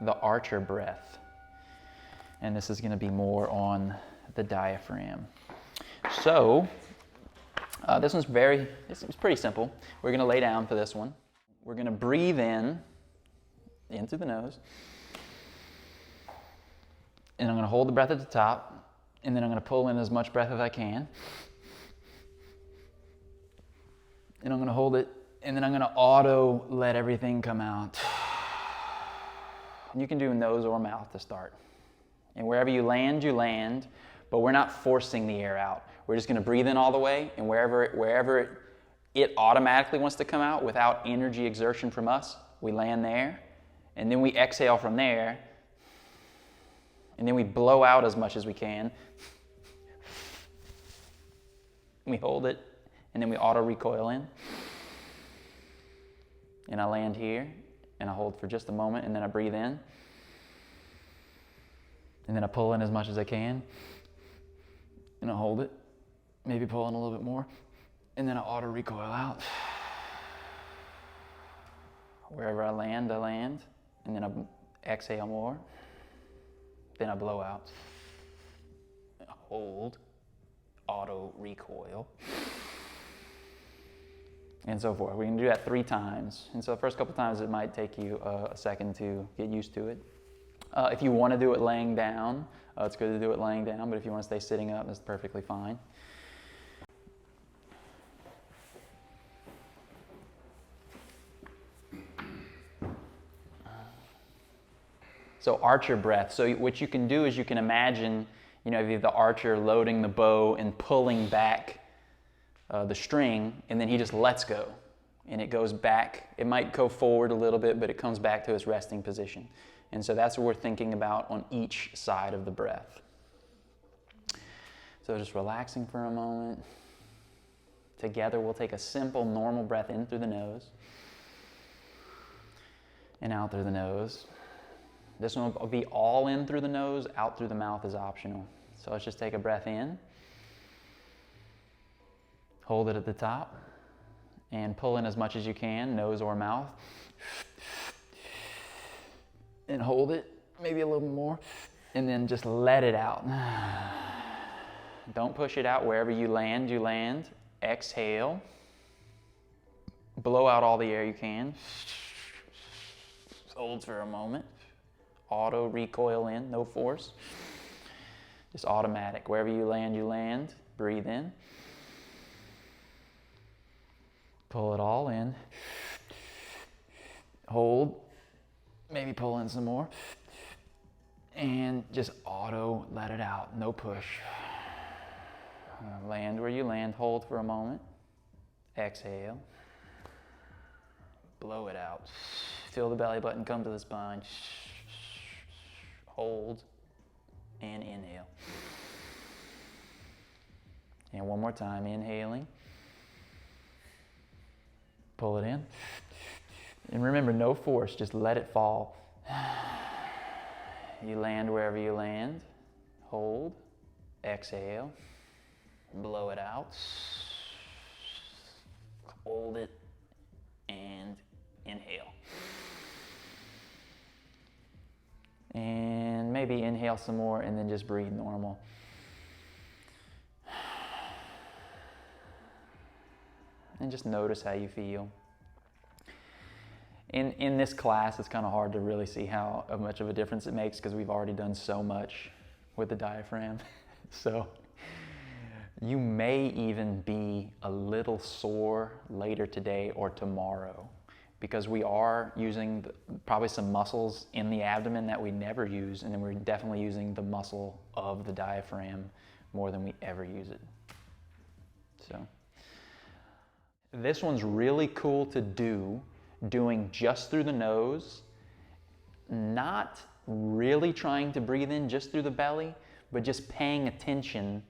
the Archer breath. And this is going to be more on the diaphragm. So this one's pretty simple. We're going to lay down for this one. We're going to breathe in through the nose. And I'm going to hold the breath at the top. And then I'm going to pull in as much breath as I can. And I'm going to hold it. And then I'm going to auto let everything come out. And you can do nose or mouth to start. And wherever you land, but we're not forcing the air out. We're just going to breathe in all the way, and wherever it automatically wants to come out without energy exertion from us, we land there, and then we exhale from there, and then we blow out as much as we can. We hold it, and then we auto recoil in. And I land here, and I hold for just a moment, and then I breathe in. And then I pull in as much as I can. And I hold it. Maybe pull in a little bit more. And then I auto recoil out. Wherever I land. And then I exhale more. Then I blow out. Hold. Auto recoil. And so forth. We can do that 3 times. And so the first couple times it might take you a second to get used to it. If you want to do it laying down, it's good to do it laying down, but if you want to stay sitting up, that's perfectly fine. So archer breath. So what you can do is you can imagine, you have the archer loading the bow and pulling back the string, and then he just lets go. And it goes back. It might go forward a little bit, but it comes back to its resting position. And so that's what we're thinking about on each side of the breath. So just relaxing for a moment. Together we'll take a simple normal breath in through the nose and out through the nose. This one will be all in through the nose, out through the mouth is optional. So let's just take a breath in. Hold it at the top and pull in as much as you can, nose or mouth. And hold it, maybe a little more, and then just let it out. Don't push it out. Wherever you land, you land. Exhale. Blow out all the air you can. Hold for a moment. Auto recoil in, no force. Just automatic. Wherever you land. Breathe in. Pull it all in. Hold. Maybe pull in some more. And just auto let it out, no push. Land where you land, hold for a moment. Exhale. Blow it out. Feel the belly button come to the spine. Hold and inhale. And one more time, inhaling. Pull it in. And remember, no force, just let it fall. You land wherever you land. Hold. Exhale. Blow it out. Hold it. And inhale. And maybe inhale some more and then just breathe normal. And just notice how you feel. In this class, it's kind of hard to really see how much of a difference it makes because we've already done so much with the diaphragm. So you may even be a little sore later today or tomorrow because we are using probably some muscles in the abdomen that we never use, and then we're definitely using the muscle of the diaphragm more than we ever use it. So this one's really cool to do, doing just through the nose, not really trying to breathe in just through the belly, but just paying attention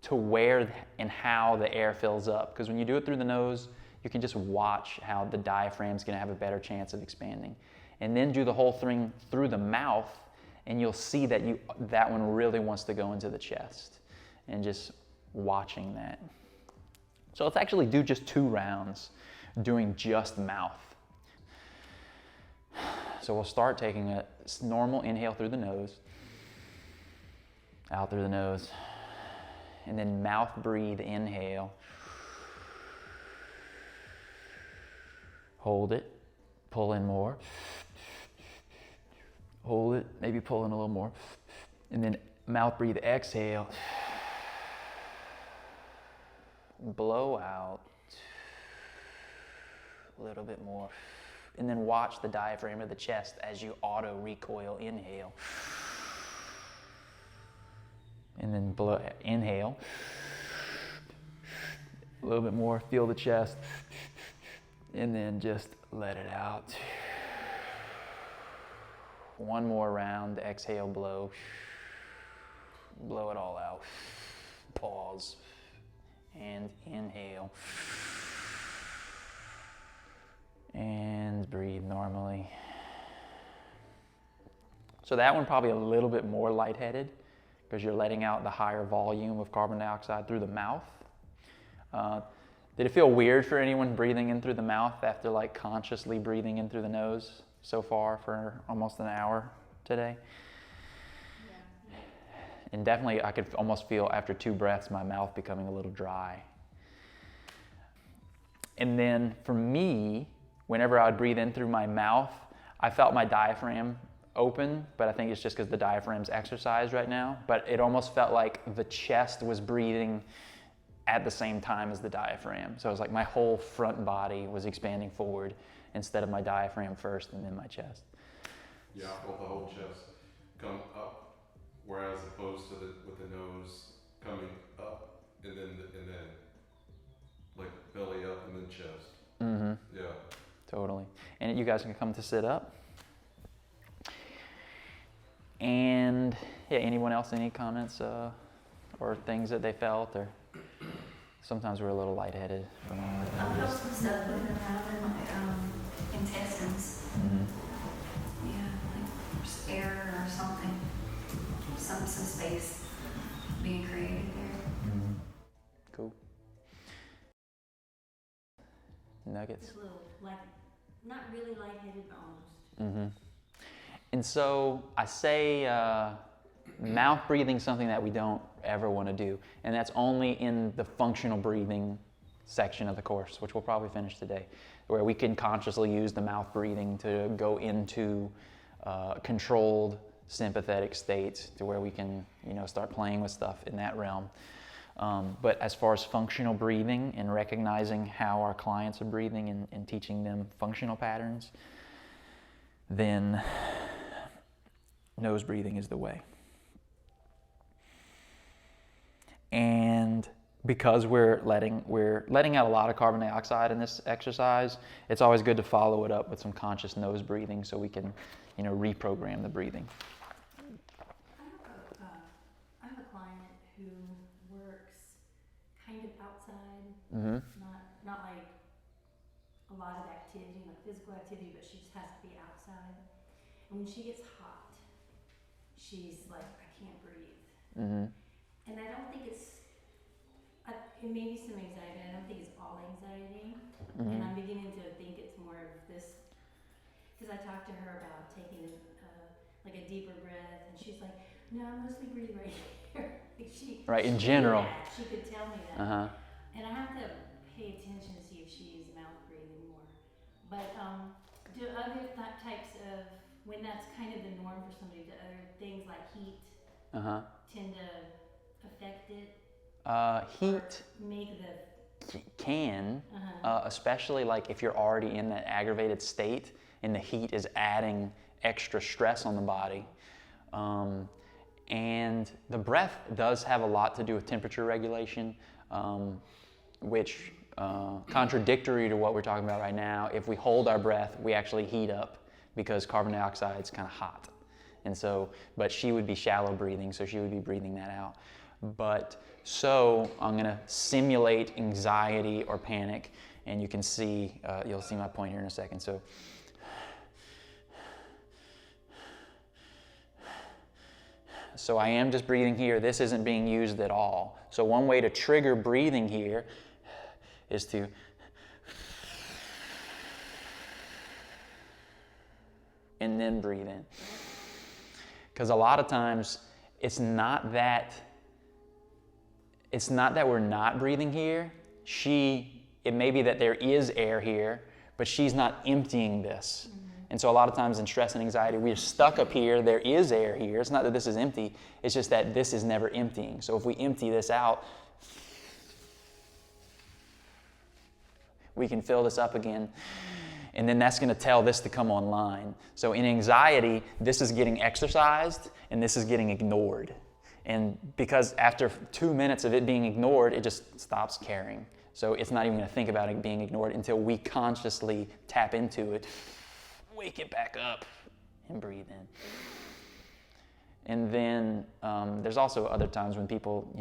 to where and how the air fills up. Because when you do it through the nose, you can just watch how the diaphragm's gonna have a better chance of expanding. And then do the whole thing through the mouth, and you'll see that that one really wants to go into the chest. And just watching that. So let's actually do just 2 rounds doing just mouth. So we'll start taking a normal inhale through the nose, out through the nose, and then mouth breathe, inhale. Hold it, pull in more. Hold it, maybe pull in a little more. And then mouth breathe, exhale. Blow out. A little bit more. And then watch the diaphragm of the chest as you auto recoil, inhale. And then blow, inhale. A little bit more, feel the chest. And then just let it out. One more round, exhale, blow. Blow it all out. Pause. And inhale. And breathe normally. So that one probably a little bit more lightheaded because you're letting out the higher volume of carbon dioxide through the mouth. Did it feel weird for anyone breathing in through the mouth after like consciously breathing in through the nose so far for almost an hour today? Yeah. And definitely I could almost feel after 2 breaths my mouth becoming a little dry. And then for me, whenever I would breathe in through my mouth, I felt my diaphragm open, but I think it's just because the diaphragm's exercised right now. But it almost felt like the chest was breathing at the same time as the diaphragm. So it was like my whole front body was expanding forward instead of my diaphragm first and then my chest. Yeah, I felt the whole chest come up, whereas opposed to with the nose coming up and then like belly up and then chest. Mm-hmm. Yeah. Totally. And you guys can come to sit up. And yeah, anyone else, any comments or things that they felt, or sometimes we're a little lightheaded. I felt some stuff moving around in my intestines. Mm-hmm. Yeah, like just air or something. Some space being created there. Mm-hmm. Cool. Nuggets. Just a little, like, not really lightheaded, but almost. Mm-hmm. And so I say mouth breathing is something that we don't ever want to do. And that's only in the functional breathing section of the course, which we'll probably finish today, where we can consciously use the mouth breathing to go into controlled sympathetic states to where we can, start playing with stuff in that realm. But as far as functional breathing and recognizing how our clients are breathing and teaching them functional patterns, then nose breathing is the way. And because we're letting out a lot of carbon dioxide in this exercise, it's always good to follow it up with some conscious nose breathing so we can, reprogram the breathing. I have a client who works kind of outside, Mm-hmm. not like a lot of activity, like physical activity, but she just has to be outside. And when she gets hot, she's like, I can't breathe. Mm-hmm. And I don't think it may be some anxiety. I don't think it's all anxiety. Mm-hmm. And I'm beginning to think it's more of this, because I talked to her about taking like a deeper breath, and she's like, no, I'm mostly breathing right here. Right, in she general. Could do that. She could tell me that. Uh-huh. And I have to pay attention to see if she's mouth breathing more. But do other types of, when that's kind of the norm for somebody, do other things like heat Uh-huh. tend to affect it? Heat Or make the can, uh-huh. especially like if you're already in that aggravated state and the heat is adding extra stress on the body. And the breath does have a lot to do with temperature regulation, which contradictory to what we're talking about right now, if we hold our breath, we actually heat up because carbon dioxide is kind of hot. And so, but she would be shallow breathing, so she would be breathing that out. But so I'm gonna simulate anxiety or panic, and you can see, you'll see my point here in a second. So I am just breathing here. This isn't being used at all. So one way to trigger breathing here is to and then breathe in. Because a lot of times it's not that we're not breathing here. It may be that there is air here, but she's not emptying this. And so a lot of times in stress and anxiety, we're stuck up here. There is air here. It's not that this is empty. It's just that this is never emptying. So if we empty this out, we can fill this up again. And then that's going to tell this to come online. So in anxiety, this is getting exercised and this is getting ignored. And because after 2 minutes of it being ignored, it just stops caring. So it's not even going to think about it being ignored until we consciously tap into it, wake it back up, and breathe in. And then there's also other times when people,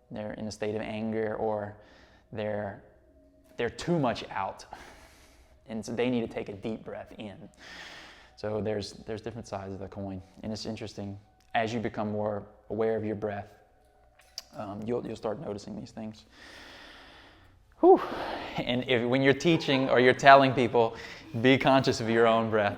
they're in a state of anger or they're too much out. And so they need to take a deep breath in. So there's different sides of the coin. And it's interesting, as you become more aware of your breath, you'll start noticing these things. Whew. And when you're teaching or you're telling people, be conscious of your own breath.